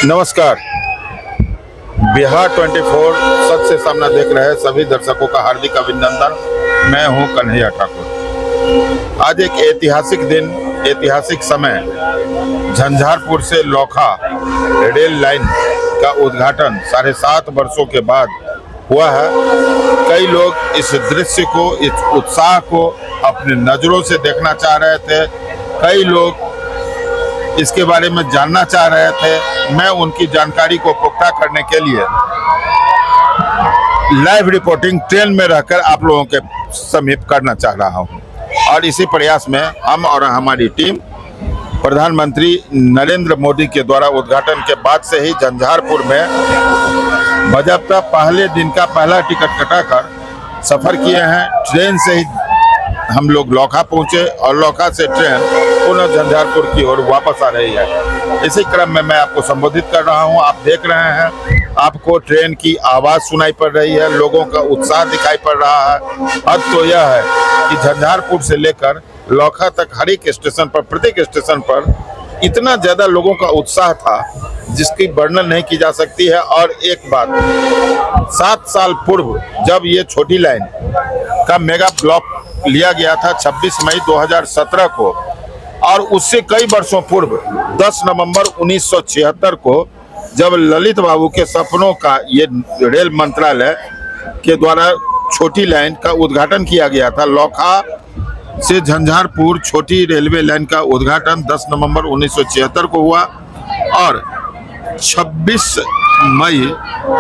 नमस्कार। बिहार 24 सच से सामना देख रहे सभी दर्शकों का हार्दिक अभिनंदन। मैं हूं कन्हैया ठाकुर। आज एक ऐतिहासिक दिन, ऐतिहासिक समय, झंझारपुर से लोखा रेल लाइन का उद्घाटन 7.5 वर्षों के बाद हुआ है। कई लोग इस दृश्य को, इस उत्साह को अपनी नजरों से देखना चाह रहे थे। कई लोग इसके बारे में जानना चाह रहे थे। मैं उनकी जानकारी को पुख्ता करने के लिए लाइव रिपोर्टिंग ट्रेन में रहकर आप लोगों के समीप करना चाह रहा हूं। और इसी प्रयास में हम और हमारी टीम प्रधानमंत्री नरेंद्र मोदी के द्वारा उद्घाटन के बाद से ही झंझारपुर में बजप्ता पहले दिन का पहला टिकट कटाकर सफर किए हैं। ट्रेन से ही हम लोग लोखा पहुंचे और लोखा से ट्रेन पुनः झंझारपुर की ओर वापस आ रही है। इसी क्रम में मैं आपको संबोधित कर रहा हूं। आप देख रहे हैं, आपको ट्रेन की आवाज सुनाई पड़ रही है, लोगों का उत्साह दिखाई पड़ रहा है। अब तो यह है कि झंझारपुर से लेकर लोखा तक हर एक स्टेशन पर, प्रत्येक स्टेशन पर इतना ज्यादा लोगों का उत्साह था जिसकी वर्णन नहीं की जा सकती है। और एक बात, 7 साल पूर्व जब ये छोटी लाइन का मेगा ब्लॉक लिया गया था 26 मई 2017 को, और उससे कई वर्षों पूर्व 10 नवंबर 1976 को जब ललित बाबू के सपनों का ये रेल मंत्रालय के द्वारा छोटी लाइन का उद्घाटन किया गया था। लोखा से झंझारपुर छोटी रेलवे लाइन का उद्घाटन 10 नवंबर 1976 को हुआ और 26 मई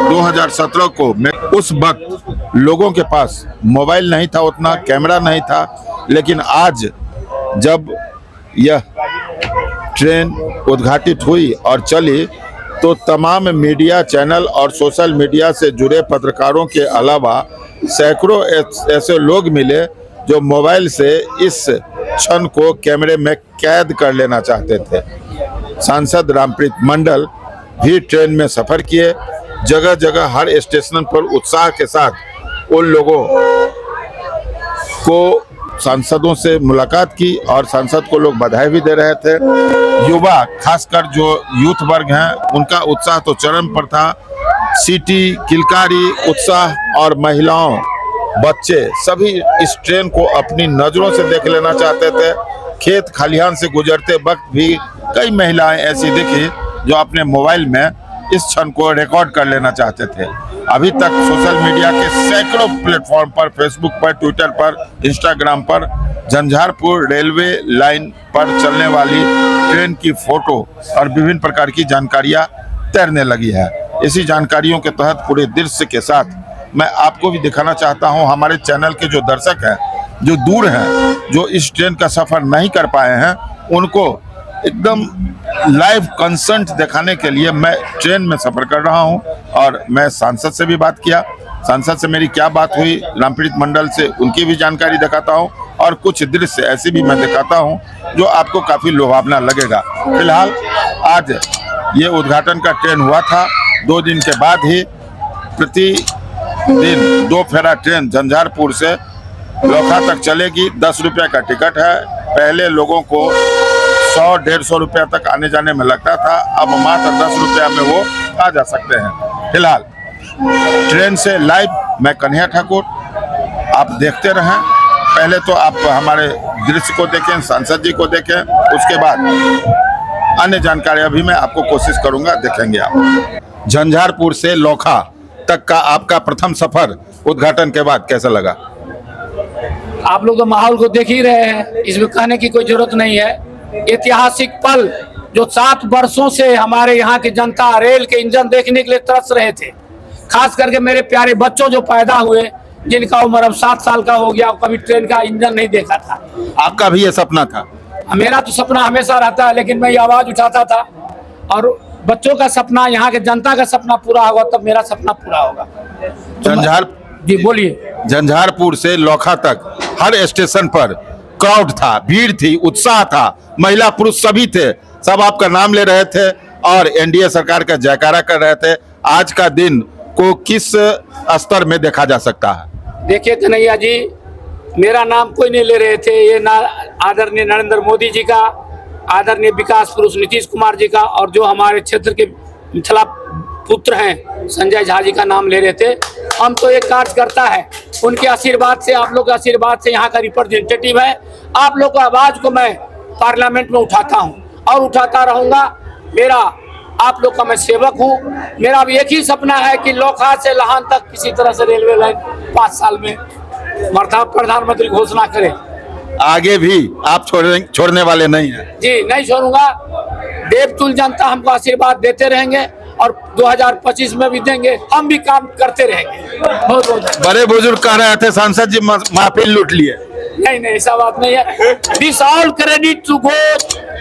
2017 को उस वक्त लोगों के पास मोबाइल नहीं था, उतना कैमरा नहीं था। लेकिन आज जब यह ट्रेन उद्घाटित हुई और चली तो तमाम मीडिया चैनल और सोशल मीडिया से जुड़े पत्रकारों के अलावा सैकड़ों ऐसे लोग मिले जो मोबाइल से इस क्षण को कैमरे में कैद कर लेना चाहते थे। सांसद रामप्रीत मंडल भी ट्रेन में सफर किए। जगह जगह हर स्टेशन पर उत्साह के साथ उन लोगों को, सांसदों से मुलाकात की और सांसद को लोग बधाई भी दे रहे थे। युवा, खासकर जो यूथ वर्ग हैं, उनका उत्साह तो चरम पर था। सीटी, किलकारी उत्साह और महिलाओं, बच्चे सभी इस ट्रेन को अपनी नजरों से देख लेना चाहते थे। खेत खलिहान से गुजरते वक्त भी कई महिलाएं ऐसी दिखी जो अपने मोबाइल में इस क्षण को रिकॉर्ड कर लेना चाहते थे। अभी तक सोशल मीडिया के सैकड़ों प्लेटफॉर्म पर, फेसबुक पर, ट्विटर पर, इंस्टाग्राम पर झंझारपुर रेलवे लाइन पर चलने वाली ट्रेन की फोटो और विभिन्न प्रकार की जानकारियां तैरने लगी है। इसी जानकारियों के तहत पूरे दृश्य के साथ मैं आपको भी दिखाना चाहता हूं। हमारे चैनल के जो दर्शक हैं, जो दूर हैं, जो इस ट्रेन का सफर नहीं कर पाए हैं, उनको एकदम लाइव कंसर्ट दिखाने के लिए मैं ट्रेन में सफर कर रहा हूं। और मैं सांसद से भी बात किया, सांसद से मेरी क्या बात हुई, रामप्रीत मंडल से उनकी भी जानकारी दिखाता हूं और कुछ दृश्य ऐसे भी मैं दिखाता हूं जो आपको काफी लुभावना लगेगा। फिलहाल आज ये उद्घाटन का ट्रेन हुआ था। 2 दिन के बाद ही प्रतिदिन 2 फेरा ट्रेन झंझारपुर से लोखा तक चलेगी। 10 रुपये का टिकट है। पहले लोगों को 100-150 रुपया तक आने जाने में लगता था, अब मात्र 10 रुपया में वो आ जा सकते हैं। फिलहाल ट्रेन से लाइव मैं कन्हैया ठाकुर, आप देखते रहें। पहले तो आप हमारे दृश्य को देखें, सांसद जी को देखें, उसके बाद अन्य जानकारियां भी मैं आपको कोशिश करूंगा, देखेंगे आप। झंझारपुर से लोखा तक का आपका प्रथम सफर उद्घाटन के बाद कैसा लगा? आप लोग तो माहौल को देख ही रहे हैं, इसमें कहने की कोई जरूरत नहीं है। ऐतिहासिक पल जो 7 वर्षों से हमारे यहाँ की जनता रेल के इंजन देखने के लिए तरस रहे थे। खास करके मेरे प्यारे बच्चों जो पैदा हुए, जिनका उम्र अब 7 साल का हो गया, कभी ट्रेन का इंजन नहीं देखा था। आपका भी ये सपना था? मेरा तो सपना हमेशा रहता है, लेकिन मैं ये आवाज उठाता था और बच्चों का सपना, यहाँ के जनता का सपना पूरा होगा तब मेरा सपना पूरा होगा। जी बोलिए। झंझारपुर से लोखा तक हर स्टेशन पर क्राउड था, भीड़ थी, उत्साह था, महिला पुरुष सभी थे, सब आपका नाम ले रहे थे और एनडीए सरकार का जयकारा कर रहे थे। आज का दिन को किस स्तर में देखा जा सकता है? देखिए कन्हैया जी, मेरा नाम कोई नहीं ले रहे थे। ये आदरणीय नरेंद्र मोदी जी का, आदरणीय विकास पुरुष नीतीश कुमार जी का और जो हमारे क्षेत्र के मिथिला पुत्र हैं संजय झा जी का नाम ले रहे थे। हम तो एक कार्यकर्ता है, उनके आशीर्वाद से, आप लोग के आशीर्वाद से यहाँ का रिप्रेजेंटेटिव है। आप लोग की आवाज़ को मैं पार्लियामेंट में उठाता हूँ और उठाता रहूँगा। मेरा आप लोग का मैं सेवक हूँ। मेरा भी एक ही सपना है कि लोखा से लहान तक किसी तरह से रेलवे लाइन 5 साल में प्रधानमंत्री घोषणा करे। आगे भी आप छोड़ने वाले नहीं हैं? जी नहीं छोड़ूंगा। देवतुल जनता हमको आशीर्वाद देते रहेंगे और 2025 में भी देंगे। हम भी काम करते रहेंगे। बहुत बहुत बड़े बुजुर्ग कह रहे थे सांसद जी महफिल लूट लिए। नहीं नहीं, ऐसा बात नहीं है। This all credit to go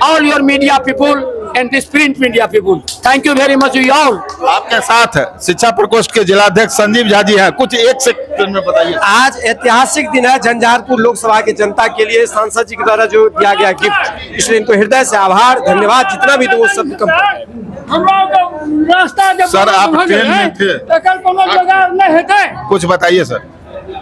all your media people and this print media people. Thank you very much you all. आपके साथ शिक्षा प्रकोष्ठ के जिलाध्यक्ष संजीव झा जी हैं, कुछ एक सेकंड में बताइए। आज ऐतिहासिक दिन है झंझारपुर लोकसभा की जनता के लिए। सांसद जी के द्वारा जो दिया गया गिफ्ट, इसलिए इनको हृदय से आभार, धन्यवाद। जितना भी दो शब्द कम सर आप ट्रेन में थे, कुछ बताइए सर।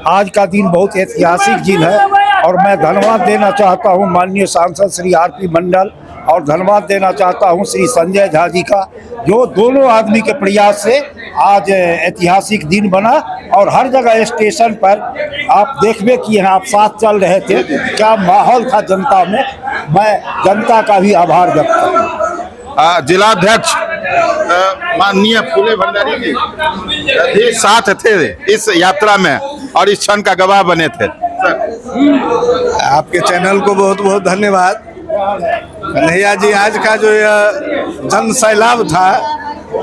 आज का दिन बहुत ऐतिहासिक दिन है और मैं धन्यवाद देना चाहता हूं माननीय सांसद श्री आरपी मंडल और धन्यवाद देना चाहता हूं श्री संजय झा जी का, जो दोनों आदमी के प्रयास से आज ऐतिहासिक दिन बना। और हर जगह स्टेशन पर आप देखबे किए हैं, आप साथ चल रहे थे, क्या माहौल था जनता में। मैं जनता का भी आभार व्यक्त करता हूं। जिलाध्यक्ष माननीय फूले भंडारी जी भी साथ थे इस यात्रा में और इस क्षण का गवाह बने थे। आपके चैनल को बहुत बहुत धन्यवाद। कन्हैया जी, आज का जो यह जन सैलाब था,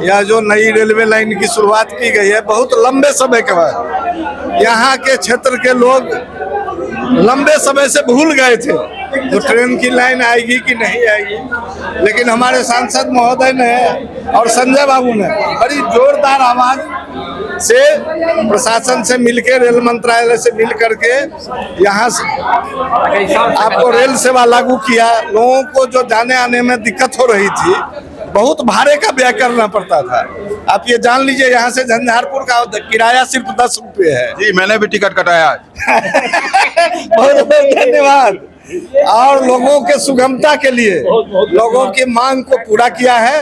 यह जो नई रेलवे लाइन की शुरुआत की गई है, बहुत लंबे समय के बाद यहाँ के क्षेत्र के लोग लंबे समय से भूल गए थे तो ट्रेन की लाइन आएगी कि नहीं आएगी। लेकिन हमारे सांसद महोदय ने और संजय बाबू ने बड़ी जोरदार आवाज से प्रशासन से मिलकर, रेल मंत्रालय से मिल करके यहाँ से आपको रेल सेवा लागू किया। लोगों को जो जाने आने में दिक्कत हो रही थी, बहुत भाड़े का व्यय करना पड़ता था। आप ये जान लीजिए, यहाँ से झंझारपुर का किराया सिर्फ 10 रुपये है। जी मैंने भी टिकट कटाया आज। बहुत बहुत धन्यवाद। और लोगों के सुगमता के लिए लोगों की मांग को पूरा किया है।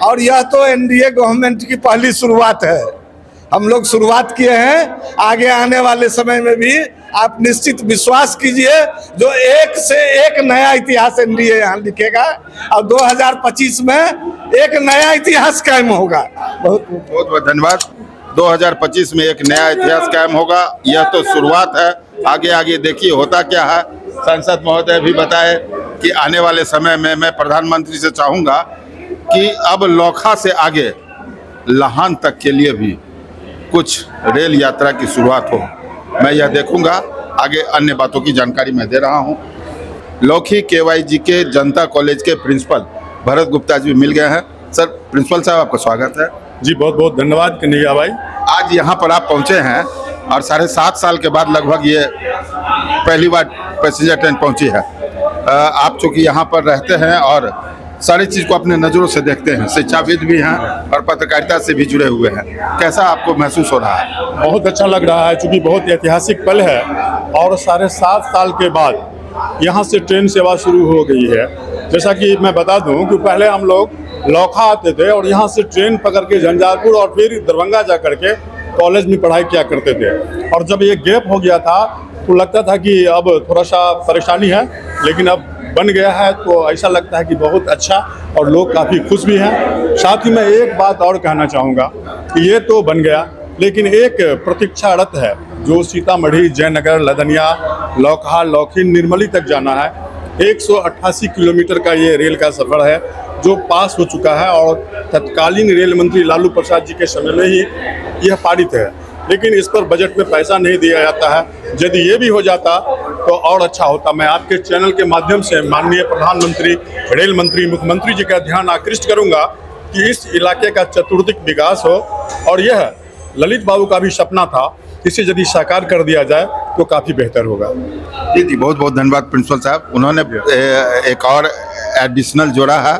और यह तो एनडीए गवर्नमेंट की पहली शुरुआत है। हम लोग शुरुआत किए हैं, आगे आने वाले समय में भी आप निश्चित विश्वास कीजिए, जो एक से एक नया इतिहास एनडीए यहाँ लिखेगा और 2025 में एक नया इतिहास कायम होगा। बहुत बहुत धन्यवाद। 2025 में एक नया इतिहास कायम होगा। यह तो शुरुआत है, आगे आगे देखिए होता क्या है। सांसद महोदय भी बताए कि आने वाले समय में मैं प्रधानमंत्री से चाहूँगा कि अब लोखा से आगे लाहन तक के लिए भी कुछ रेल यात्रा की शुरुआत हो। मैं यह देखूंगा। आगे अन्य बातों की जानकारी मैं दे रहा हूं। लोखी केवाईजी के जनता कॉलेज के प्रिंसिपल भरत गुप्ता जी मिल गए हैं। सर, प्रिंसिपल साहब आपका स्वागत है। जी बहुत बहुत धन्यवाद कन्हैया भाई। आज यहाँ पर आप पहुँचे हैं और 7.5 साल के बाद लगभग ये पहली बार पैसेंजर ट्रेन पहुँची है। आप चूँकि यहाँ पर रहते हैं और सारी चीज़ को अपने नज़रों से देखते हैं, शिक्षाविद भी हैं और पत्रकारिता से भी जुड़े हुए हैं, कैसा आपको महसूस हो रहा है? बहुत अच्छा लग रहा है, चूँकि बहुत ऐतिहासिक पल है और 7.5 साल के बाद यहाँ से ट्रेन सेवा शुरू हो गई है। जैसा कि मैं बता दूं कि पहले हम लोग लोखा आते थे और यहाँ से ट्रेन पकड़ के झंझारपुर और फिर दरभंगा जा करके कॉलेज में पढ़ाई किया करते थे। और जब ये गैप हो गया था तो लगता था कि अब थोड़ा सा परेशानी है, लेकिन अब बन गया है तो ऐसा लगता है कि बहुत अच्छा और लोग काफ़ी खुश भी हैं। साथ ही मैं एक बात और कहना चाहूँगा कि ये तो बन गया, लेकिन एक प्रतीक्षारत है जो सीतामढ़ी, जयनगर, लदनिया, लोकहा, लौखीन, निर्मली तक जाना है। 188 किलोमीटर का ये रेल का सफ़र है जो पास हो चुका है और तत्कालीन रेल मंत्री लालू प्रसाद जी के समय में ही यह पारित है। लेकिन इस पर बजट में पैसा नहीं दिया जाता है। यदि ये भी हो जाता तो और अच्छा होता। मैं आपके चैनल के माध्यम से माननीय प्रधानमंत्री, रेल मंत्री, मुख्यमंत्री जी का ध्यान आकृष्ट करूंगा कि इस इलाके का चतुर्दिक विकास हो और यह ललित बाबू का भी सपना था, इसे यदि साकार कर दिया जाए तो काफ़ी बेहतर होगा। जी जी, बहुत बहुत धन्यवाद प्रिंसिपल साहब। उन्होंने एक और एडिशनल जोड़ा है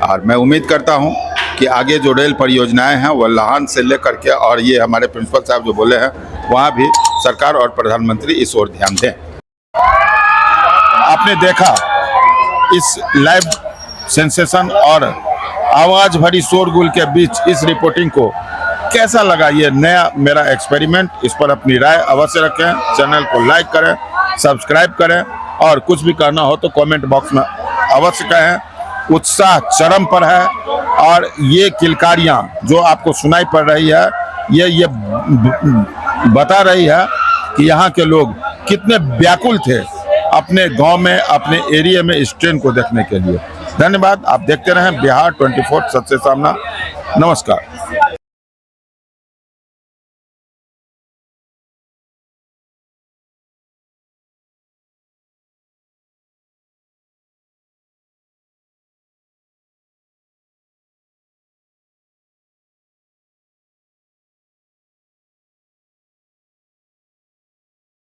और मैं उम्मीद करता हूं कि आगे जो रेल परियोजनाएं हैं वह लाहन से लेकर के और ये हमारे प्रिंसिपल साहब जो बोले हैं वहाँ भी सरकार और प्रधानमंत्री इस ओर ध्यान दें। आपने देखा इस लाइव सेंसेशन और आवाज भरी शोरगुल के बीच इस रिपोर्टिंग को कैसा लगा ये नया मेरा एक्सपेरिमेंट, इस पर अपनी राय अवश्य रखें। चैनल को लाइक करें, सब्सक्राइब करें और कुछ भी कहना हो तो कमेंट बॉक्स में अवश्य कहें। उत्साह चरम पर है और ये किलकारियां जो आपको सुनाई पड़ रही है ये बता रही है कि यहाँ के लोग कितने व्याकुल थे अपने गांव में, अपने एरिया में इस ट्रेन को देखने के लिए। धन्यवाद। आप देखते रहें बिहार 24 सच से सामना। नमस्कार।